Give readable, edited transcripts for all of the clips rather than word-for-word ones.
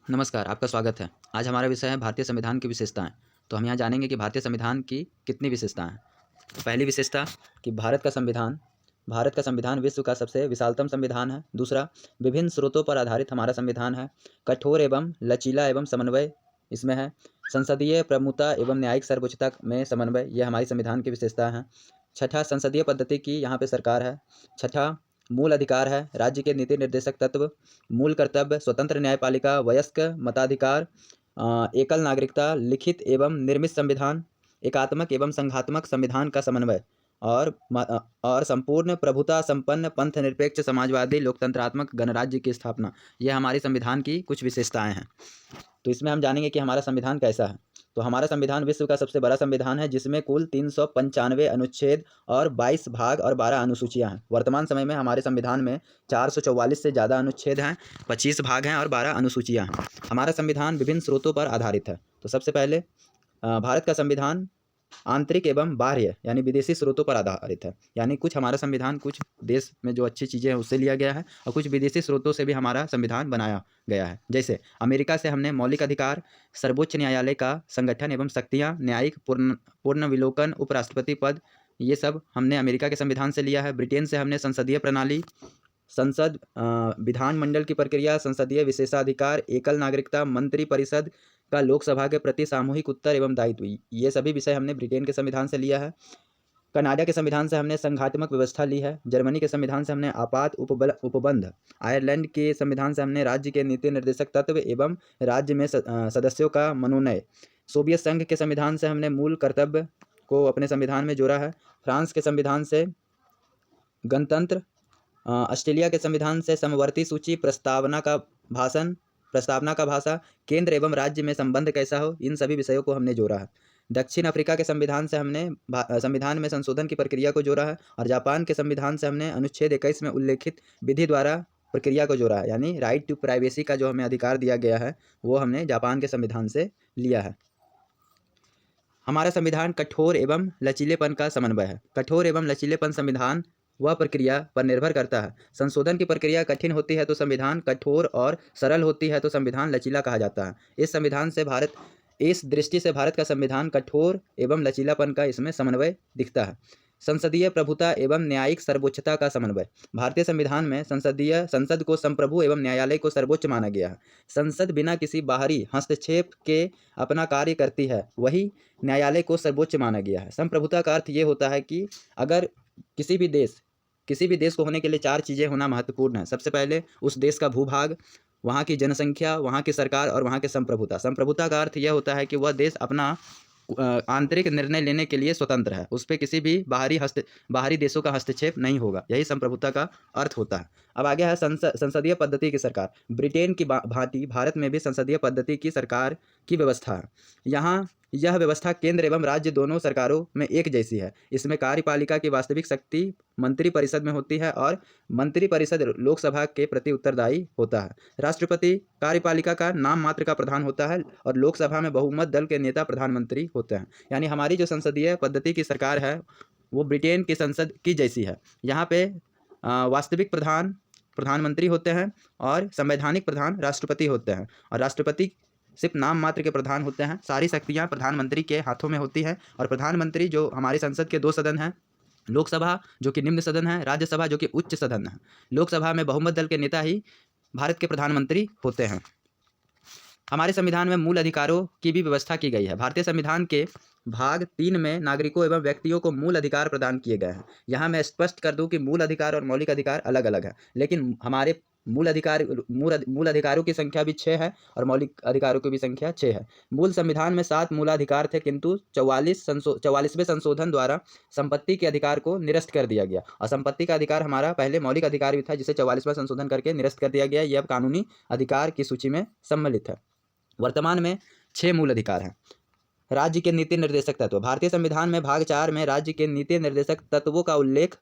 नमस्कार, आपका स्वागत है। आज हमारा विषय है भारतीय संविधान की विशेषताएँ। तो हम यहाँ जानेंगे कि भारतीय संविधान की कितनी विशेषताएँ हैं। तो पहली विशेषता कि भारत का संविधान विश्व का सबसे विशालतम संविधान है। दूसरा, विभिन्न स्रोतों पर आधारित हमारा संविधान है। कठोर एवं लचीला एवं समन्वय इसमें है। संसदीय प्रमुखता एवं न्यायिक सर्वोच्चता में समन्वय, यह हमारी संविधान की विशेषता है। छठा, संसदीय पद्धति की यहाँ पे सरकार है। छठा, मूल अधिकार है, राज्य के नीति निर्देशक तत्व। मूल कर्तव्य, स्वतंत्र न्यायपालिका, वयस्क मताधिकार, एकल नागरिकता, लिखित एवं निर्मित संविधान, एकात्मक एवं संघात्मक संविधान का समन्वय और संपूर्ण प्रभुता संपन्न पंथ निरपेक्ष समाजवादी लोकतंत्रात्मक गणराज्य की स्थापना, यह हमारी संविधान की कुछ विशेषताएं हैं। तो इसमें हम जानेंगे कि हमारा संविधान कैसा है। तो हमारा संविधान विश्व का सबसे बड़ा संविधान है, जिसमें कुल 395 अनुच्छेद और 22 भाग और 12 अनुसूचियां हैं। वर्तमान समय में हमारे संविधान में 444 से ज़्यादा अनुच्छेद हैं, 25 भाग हैं और 12 अनुसूचियां हैं। हमारा संविधान विभिन्न स्रोतों पर आधारित है। तो सबसे पहले भारत का संविधान आंतरिक एवं बाह्य यानी विदेशी स्रोतों पर आधारित है। यानी कुछ हमारा संविधान कुछ देश में जो अच्छी चीज़ें हैं उससे लिया गया है और कुछ विदेशी स्रोतों से भी हमारा संविधान बनाया गया है। जैसे अमेरिका से हमने मौलिक अधिकार, सर्वोच्च न्यायालय का संगठन एवं शक्तियाँ, न्यायिक पुनर्विलोकन, उपराष्ट्रपति पद, ये सब हमने अमेरिका के संविधान से लिया है। ब्रिटेन से हमने संसदीय प्रणाली, संसद विधानमंडल की प्रक्रिया, संसदीय विशेषाधिकार, एकल नागरिकता, मंत्री परिषद का लोकसभा के प्रति सामूहिक उत्तर एवं दायित्व, ये सभी विषय हमने ब्रिटेन के संविधान से लिया है। कनाडा के संविधान से हमने संघात्मक व्यवस्था ली है। जर्मनी के संविधान से हमने आपात उपबंध। आयरलैंड के संविधान से हमने राज्य के नीति निर्देशक तत्व एवं राज्य में सदस्यों का मनोनयन। सोवियत संघ के संविधान से हमने मूल कर्तव्य को अपने संविधान में जोड़ा है। फ्रांस के संविधान से गणतंत्र, ऑस्ट्रेलिया के संविधान से समवर्ती सूची, प्रस्तावना का भाषा, केंद्र एवं राज्य में संबंध कैसा हो, इन सभी विषयों को हमने जोड़ा है। दक्षिण अफ्रीका के संविधान से हमने संविधान में संशोधन की प्रक्रिया को जोड़ा है। और जापान के संविधान से हमने अनुच्छेद 21 में उल्लेखित विधि द्वारा प्रक्रिया को जोड़ा है। यानी राइट टू प्राइवेसी का जो हमें अधिकार दिया गया है वो हमने जापान के संविधान से लिया है। हमारा संविधान कठोर एवं लचीलेपन का समन्वय है। कठोर एवं लचीलेपन संविधान वह प्रक्रिया पर निर्भर करता है। संशोधन की प्रक्रिया कठिन होती है तो संविधान कठोर, और सरल होती है तो संविधान लचीला कहा जाता है। इस दृष्टि से भारत का संविधान कठोर एवं लचीलापन का इसमें समन्वय दिखता है। संसदीय प्रभुता एवं न्यायिक सर्वोच्चता का समन्वय। भारतीय संविधान में संसद को संप्रभु एवं न्यायालय को सर्वोच्च माना गया है। संसद बिना किसी बाहरी हस्तक्षेप के अपना कार्य करती है, वही न्यायालय को सर्वोच्च माना गया है। संप्रभुता का अर्थ ये होता है कि अगर किसी भी देश को होने के लिए 4 चीज़ें होना महत्वपूर्ण है। सबसे पहले उस देश का भूभाग, वहाँ की जनसंख्या, वहाँ की सरकार और वहाँ की संप्रभुता। संप्रभुता का अर्थ यह होता है कि वह देश अपना आंतरिक निर्णय लेने के लिए स्वतंत्र है, उस पर किसी भी बाहरी देशों का हस्तक्षेप नहीं होगा, यही संप्रभुता का अर्थ होता है। अब आगे है संसदीय पद्धति की सरकार। ब्रिटेन की भांति भारत में भी संसदीय पद्धति की सरकार की व्यवस्था है। यहाँ यह व्यवस्था केंद्र एवं राज्य दोनों सरकारों में एक जैसी है। इसमें कार्यपालिका की वास्तविक शक्ति मंत्री परिषद में होती है और मंत्री परिषद लोकसभा के प्रति उत्तरदायी होता है। राष्ट्रपति कार्यपालिका का नाम मात्र का प्रधान होता है और लोकसभा में बहुमत दल के नेता प्रधानमंत्री होते हैं। यानी हमारी जो संसदीय पद्धति की सरकार है वो ब्रिटेन की संसद की जैसी है। यहाँ पे वास्तविक प्रधानमंत्री होते हैं और संवैधानिक प्रधान राष्ट्रपति होते हैं, और राष्ट्रपति सिर्फ नाम मात्र के प्रधान होते हैं। सारी शक्तियाँ प्रधानमंत्री के हाथों में होती हैं। और प्रधानमंत्री जो हमारी संसद के 2 सदन हैं, लोकसभा जो कि निम्न सदन है, राज्यसभा जो कि उच्च सदन है। लोकसभा में बहुमत दल के नेता ही भारत के प्रधानमंत्री होते हैं। हमारे संविधान में मूल अधिकारों की भी व्यवस्था की गई है। भारतीय संविधान के भाग 3 में नागरिकों एवं व्यक्तियों को मूल अधिकार प्रदान किए गए हैं। यहाँ मैं स्पष्ट कर दूं कि मूल अधिकार और मौलिक अधिकार अलग अलग है, लेकिन हमारे मूल अधिकारों की संख्या भी 6 है और मौलिक अधिकारों की भी संख्या 6 है। मूल संविधान में 7 मूलाधिकार थे, किंतु 44वें संशोधन द्वारा संपत्ति के अधिकार को निरस्त कर दिया गया। और संपत्ति का अधिकार हमारा पहले मौलिक अधिकार भी था, जिसे 44वां संशोधन करके निरस्त कर दिया गया। यह अब कानूनी अधिकार की सूची में सम्मिलित है। वर्तमान में 6 मूल अधिकार हैं। राज्य के नीति निर्देशक तत्व। भारतीय संविधान में भाग 4 में राज्य के नीति निर्देशक तत्वों का उल्लेख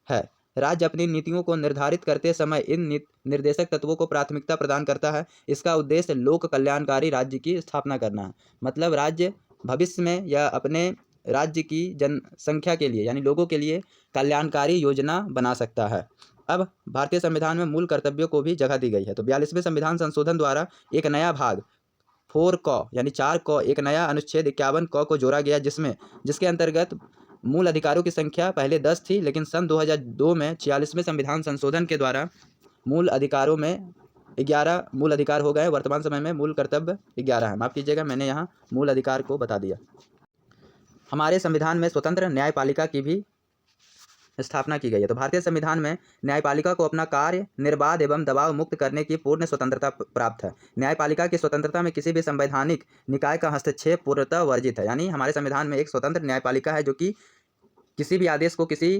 है। राज्य अपनी नीतियों को निर्धारित करते समय इन निर्देशक तत्वों को प्राथमिकता प्रदान करता है। इसका उद्देश्य लोक कल्याणकारी राज्य की स्थापना करना है। मतलब राज्य भविष्य में या अपने राज्य की जनसंख्या के लिए यानी लोगों के लिए कल्याणकारी योजना बना सकता है। अब भारतीय संविधान में मूल कर्तव्यों को भी जगह दी गई है। तो 42वें संविधान संशोधन द्वारा एक नया भाग 4 क यानी 4 क एक नया अनुच्छेद 51 क को जोड़ा गया, जिसके अंतर्गत मूल अधिकारों की संख्या पहले 10 थी, लेकिन सन 2002 में 46वें संविधान संशोधन के द्वारा मूल अधिकारों में 11 मूल अधिकार हो गए। वर्तमान समय में मूल कर्तव्य 11 है। माफ़ कीजिएगा, मैंने यहाँ मूल अधिकार को बता दिया। हमारे संविधान में स्वतंत्र न्यायपालिका की भी स्थापना की गई है। तो भारतीय संविधान में न्यायपालिका को अपना कार्य निर्बाध एवं दबाव मुक्त करने की पूर्ण स्वतंत्रता प्राप्त है। न्यायपालिका की स्वतंत्रता में किसी भी संवैधानिक निकाय का हस्तक्षेप पूर्णतः वर्जित है। यानी हमारे संविधान में एक स्वतंत्र न्यायपालिका है जो कि किसी भी आदेश को किसी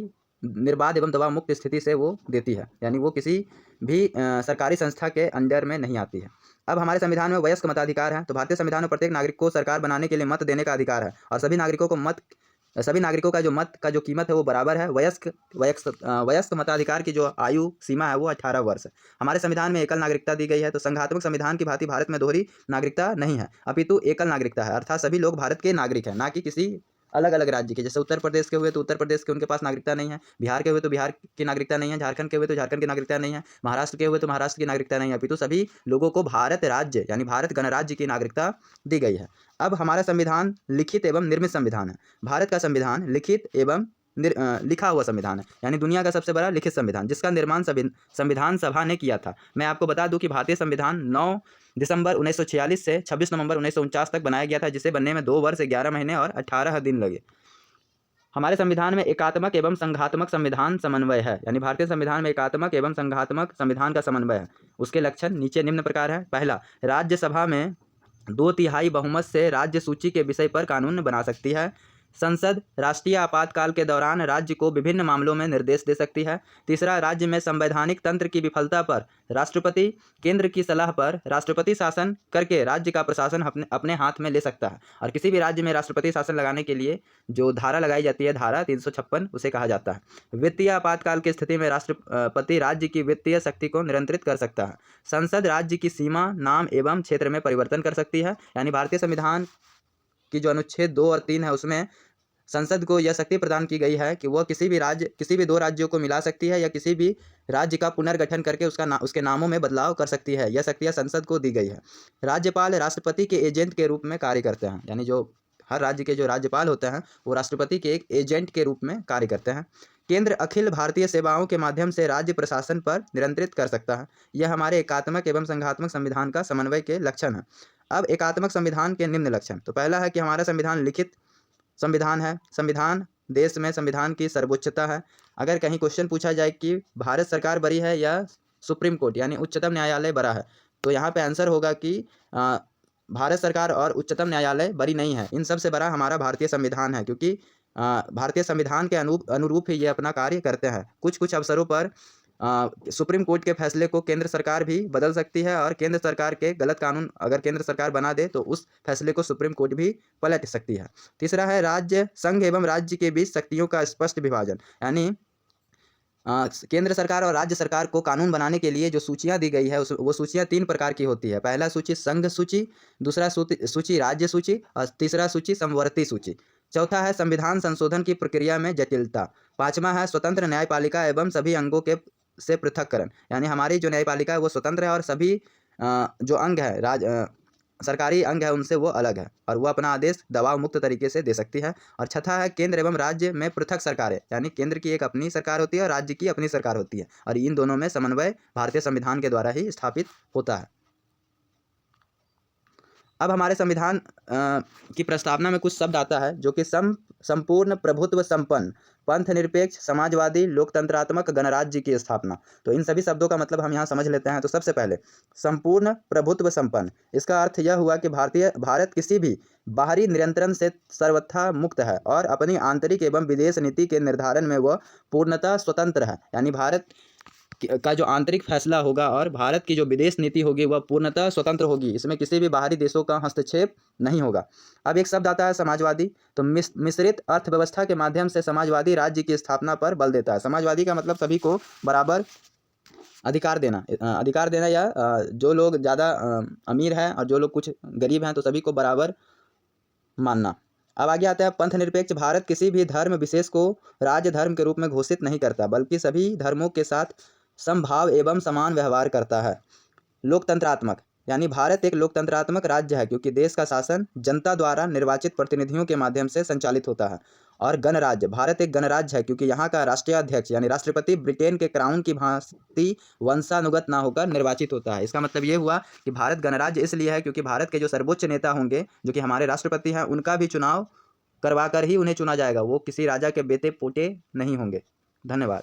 निर्बाध एवं दबाव मुक्त स्थिति से वो देती है, यानी वो किसी भी सरकारी संस्था के अंडर में नहीं आती है। अब हमारे संविधान में वयस्क मताधिकार है। तो भारतीय संविधान में प्रत्येक नागरिक को सरकार बनाने के लिए मत देने का अधिकार है और सभी नागरिकों का जो मत का जो कीमत है वो बराबर है। वयस्क मताधिकार की जो आयु सीमा है वो 18 वर्ष है। हमारे संविधान में एकल नागरिकता दी गई है। तो संघात्मक संविधान की भांति भारत में दोहरी नागरिकता नहीं है, अपितु एकल नागरिकता है, अर्थात सभी लोग भारत के नागरिक हैं, ना कि किसी अलग अलग राज्य के। जैसे उत्तर प्रदेश के हुए तो उत्तर प्रदेश के उनके पास नागरिकता नहीं है, बिहार के हुए तो बिहार की नागरिकता नहीं है, झारखंड के हुए तो झारखंड की नागरिकता नहीं है, महाराष्ट्र के हुए तो महाराष्ट्र की नागरिकता नहीं है, अपितु सभी लोगों को भारत राज्य यानी भारत गणराज्य की नागरिकता दी गई है। अब हमारा संविधान लिखित एवं निर्मित संविधान है। भारत का संविधान लिखित एवं लिखा हुआ संविधान है, यानी दुनिया का सबसे बड़ा लिखित संविधान, जिसका निर्माण संविधान सभा ने किया था। मैं आपको बता दूं कि भारतीय संविधान 9 दिसंबर 1946 से 26 नवंबर 1949 तक बनाया गया था, जिसे बनने में 2 वर्ष 11 महीने और 18 दिन लगे। हमारे संविधान में एकात्मक एवं संघात्मक संविधान समन्वय है, यानी भारतीय संविधान में एकात्मक एवं संघात्मक संविधान का समन्वय है। उसके लक्षण नीचे निम्न प्रकार है। पहला, राज्यसभा में 2/3 बहुमत से राज्य सूची के विषय पर कानून बना सकती है। संसद राष्ट्रीय आपातकाल के दौरान राज्य को विभिन्न मामलों में निर्देश दे सकती है। तीसरा, राज्य में संवैधानिक तंत्र की विफलता पर राष्ट्रपति केंद्र की सलाह पर राष्ट्रपति शासन करके राज्य का प्रशासन अपने हाथ में ले सकता है। और किसी भी राज्य में राष्ट्रपति शासन लगाने के लिए जो धारा लगाई जाती है, धारा 356 उसे कहा जाता है। वित्तीय आपातकाल की स्थिति में राष्ट्रपति राज्य की वित्तीय शक्ति को नियंत्रित कर सकता है। संसद राज्य की सीमा, नाम एवं क्षेत्र में परिवर्तन कर सकती है। यानी भारतीय संविधान की जो अनुच्छेद 2 और 3 है उसमें संसद को यह शक्ति प्रदान की गई है कि वह किसी भी 2 राज्यों को मिला सकती है या किसी भी राज्य का पुनर्गठन करके उसके नामों में बदलाव कर सकती है। यह शक्तियाँ संसद को दी गई है। राज्यपाल राष्ट्रपति के एजेंट के रूप में कार्य करते हैं, यानी जो हर राज्य के जो राज्यपाल होते हैं वो राष्ट्रपति के एक एजेंट के रूप में कार्य करते हैं। केंद्र अखिल भारतीय सेवाओं के माध्यम से राज्य प्रशासन पर नियंत्रित कर सकता है। यह हमारे एकात्मक एवं संघात्मक संविधान का समन्वय के लक्षण है। अब एकात्मक संविधान के निम्न लक्षण। तो पहला है कि हमारा संविधान लिखित संविधान है। संविधान देश में संविधान की सर्वोच्चता है। अगर कहीं क्वेश्चन पूछा जाए कि भारत सरकार बड़ी है या सुप्रीम कोर्ट यानी उच्चतम न्यायालय बड़ा है, तो यहाँ पे आंसर होगा कि भारत सरकार और उच्चतम न्यायालय बड़ी नहीं है, इन सबसे बड़ा हमारा भारतीय संविधान है, क्योंकि भारतीय संविधान के अनुरूप ही ये अपना कार्य करते हैं। कुछ अवसरों पर सुप्रीम कोर्ट के फैसले को केंद्र सरकार भी बदल सकती है और केंद्र सरकार के गलत कानून अगर केंद्र सरकार बना दे तो उस फैसले को सुप्रीम कोर्ट भी पलट सकती है। तीसरा है राज्य, संघ एवं राज्य के बीच शक्तियों का स्पष्ट विभाजन, यानी केंद्र सरकार और राज्य सरकार को कानून बनाने के लिए जो सूचियां दी गई है वो सूचियां 3 प्रकार की होती है। पहला सूची संघ सूची, दूसरा सूची राज्य सूची और तीसरा सूची समवर्ती सूची। चौथा है संविधान संशोधन की प्रक्रिया में जटिलता। पांचवा है स्वतंत्र न्यायपालिका एवं सभी अंगों के से पृथककरण, यानी हमारी जो न्यायपालिका है वो स्वतंत्र है और सभी जो अंग है सरकारी अंग है उनसे वो अलग है और वो अपना आदेश दबाव मुक्त तरीके से दे सकती है। और छठा है केंद्र एवं राज्य में पृथक सरकारें, यानी केंद्र की एक अपनी सरकार होती है और राज्य की अपनी सरकार होती है और इन दोनों में समन्वय भारतीय संविधान के द्वारा ही स्थापित होता है। अब हमारे संविधान की प्रस्तावना में कुछ शब्द आता है जो कि संपूर्ण प्रभुत्व संपन्न, पंथ निरपेक्ष, समाजवादी, लोकतंत्रात्मक गणराज्य की स्थापना। तो इन सभी शब्दों का मतलब हम यहाँ समझ लेते हैं। तो सबसे पहले संपूर्ण प्रभुत्व संपन्न, इसका अर्थ यह हुआ कि भारत किसी भी बाहरी नियंत्रण से सर्वथा मुक्त है और अपनी आंतरिक एवं विदेश नीति के निर्धारण में वह पूर्णतः स्वतंत्र है। यानी भारत का जो आंतरिक फैसला होगा और भारत की जो विदेश नीति होगी वह पूर्णतः स्वतंत्र होगी, इसमें किसी भी बाहरी देशों का हस्तक्षेप नहीं होगा। अब एक शब्द आता है समाजवादी। तो मिश्रित अर्थव्यवस्था के माध्यम से समाजवादी राज्य की स्थापना पर बल देता है। समाजवादी का मतलब सभी को बराबर अधिकार देना या जो लोग ज़्यादा अमीर हैं और जो लोग कुछ गरीब हैं तो सभी को बराबर मानना। अब आगे आता है पंथ निरपेक्ष। भारत किसी भी धर्म विशेष को राज्य धर्म के रूप में घोषित नहीं करता, बल्कि सभी धर्मों के साथ समभाव एवं समान व्यवहार करता है। लोकतंत्रात्मक, यानी भारत एक लोकतंत्रात्मक राज्य है क्योंकि देश का शासन जनता द्वारा निर्वाचित प्रतिनिधियों के माध्यम से संचालित होता है। और गणराज्य, भारत एक गणराज्य है क्योंकि यहाँ का राष्ट्रीय अध्यक्ष यानी राष्ट्रपति ब्रिटेन के क्राउन की भांति वंशानुगत ना होकर निर्वाचित होता है। इसका मतलब ये हुआ कि भारत गणराज्य इसलिए है क्योंकि भारत के जो सर्वोच्च नेता होंगे जो कि हमारे राष्ट्रपति हैं, उनका भी चुनाव करवा कर ही उन्हें चुना जाएगा। वो किसी राजा के बेटे पोते नहीं होंगे। धन्यवाद।